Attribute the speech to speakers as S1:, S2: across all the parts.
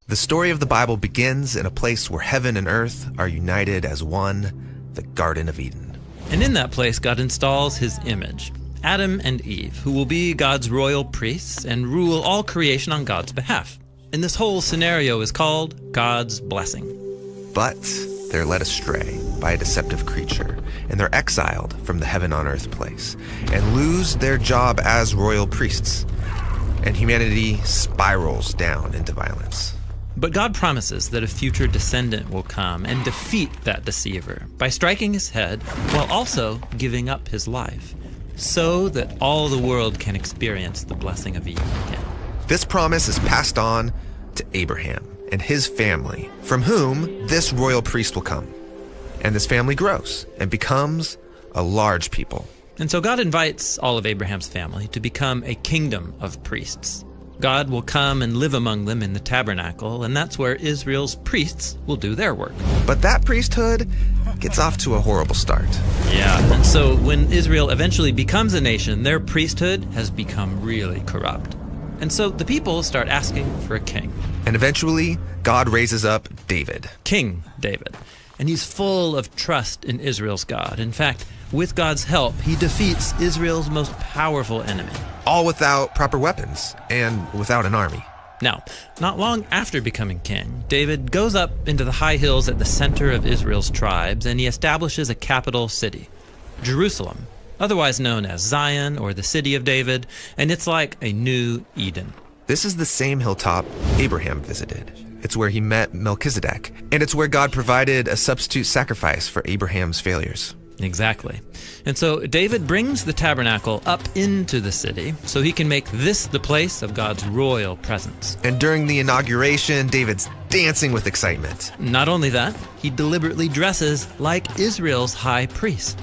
S1: The story of the Bible begins in a place where heaven and earth are united as one, the Garden of Eden.
S2: And in that place, God installs his image, Adam and Eve, who will be God's royal priests and rule all creation on God's behalf. And this whole scenario is called God's blessing.
S1: But they're led astray by a deceptive creature, and they're exiled from the heaven on earth place, and lose their job as royal priests. And humanity spirals down into violence.
S2: But God promises that a future descendant will come and defeat that deceiver by striking his head while also giving up his life, so that all the world can experience the blessing of Eden again.
S1: This promise is passed on to Abraham and his family, from whom this royal priest will come. And this family grows and becomes a large people.
S2: And so God invites all of Abraham's family to become a kingdom of priests. God will come and live among them in the tabernacle, and that's where Israel's priests will do their work.
S1: But that priesthood gets off to a horrible start.
S2: Yeah, and so when Israel eventually becomes a nation, their priesthood has become really corrupt. And so the people start asking for a king.
S1: And eventually, God raises up David.
S2: King David. And he's full of trust in Israel's God. In fact, with God's help, he defeats Israel's most powerful enemy.
S1: All without proper weapons and without an army.
S2: Now, not long after becoming king, David goes up into the high hills at the center of Israel's tribes, and he establishes a capital city, Jerusalem, otherwise known as Zion or the City of David, and it's like a new Eden.
S1: This is the same hilltop Abraham visited. It's where he met Melchizedek, and it's where God provided a substitute sacrifice for Abraham's failures.
S2: Exactly. And so David brings the tabernacle up into the city so he can make this the place of God's royal presence.
S1: And during the inauguration, David's dancing with excitement.
S2: Not only that, he deliberately dresses like Israel's high priest.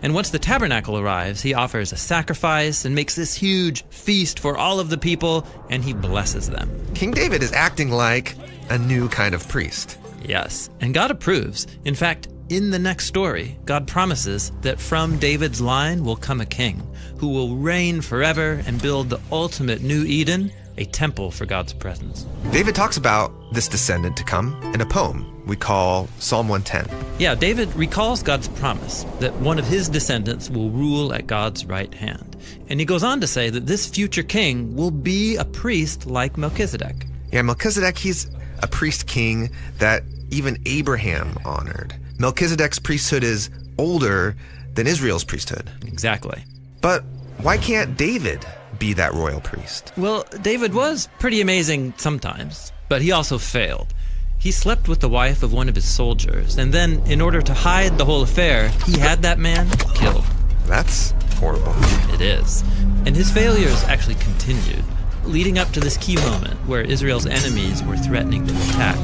S2: And once the tabernacle arrives, he offers a sacrifice and makes this huge feast for all of the people, and he blesses them.
S1: King David is acting like a new kind of priest.
S2: Yes, and God approves. In fact, in the next story, God promises that from David's line will come a king who will reign forever and build the ultimate new Eden, a temple for God's presence.
S1: David talks about this descendant to come in a poem we call Psalm 110.
S2: Yeah, David recalls God's promise that one of his descendants will rule at God's right hand. And he goes on to say that this future king will be a priest like Melchizedek.
S1: Yeah, Melchizedek, he's a priest king that even Abraham honored. Melchizedek's priesthood is older than Israel's priesthood.
S2: Exactly.
S1: But why can't David be that royal priest?
S2: Well, David was pretty amazing sometimes, but he also failed. He slept with the wife of one of his soldiers, and then, in order to hide the whole affair, he had that man killed.
S1: That's horrible.
S2: It is. And his failures actually continued, leading up to this key moment where Israel's enemies were threatening to attack.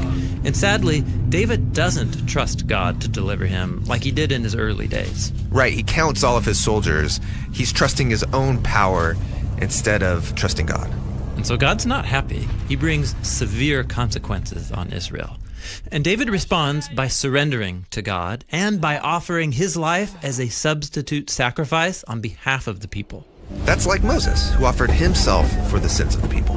S2: And sadly, David doesn't trust God to deliver him like he did in his early days.
S1: Right, he counts all of his soldiers. He's trusting his own power instead of trusting God.
S2: And so God's not happy. He brings severe consequences on Israel. And David responds by surrendering to God and by offering his life as a substitute sacrifice on behalf of the people.
S1: That's like Moses, who offered himself for the sins of the people.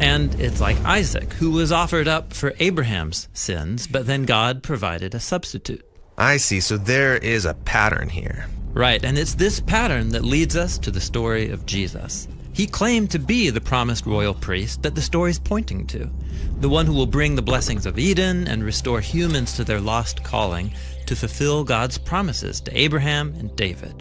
S2: And it's like Isaac, who was offered up for Abraham's sins, but then God provided a substitute.
S1: I see, so there is a pattern here.
S2: Right, and it's this pattern that leads us to the story of Jesus. He claimed to be the promised royal priest that the story's pointing to, the one who will bring the blessings of Eden and restore humans to their lost calling to fulfill God's promises to Abraham and David.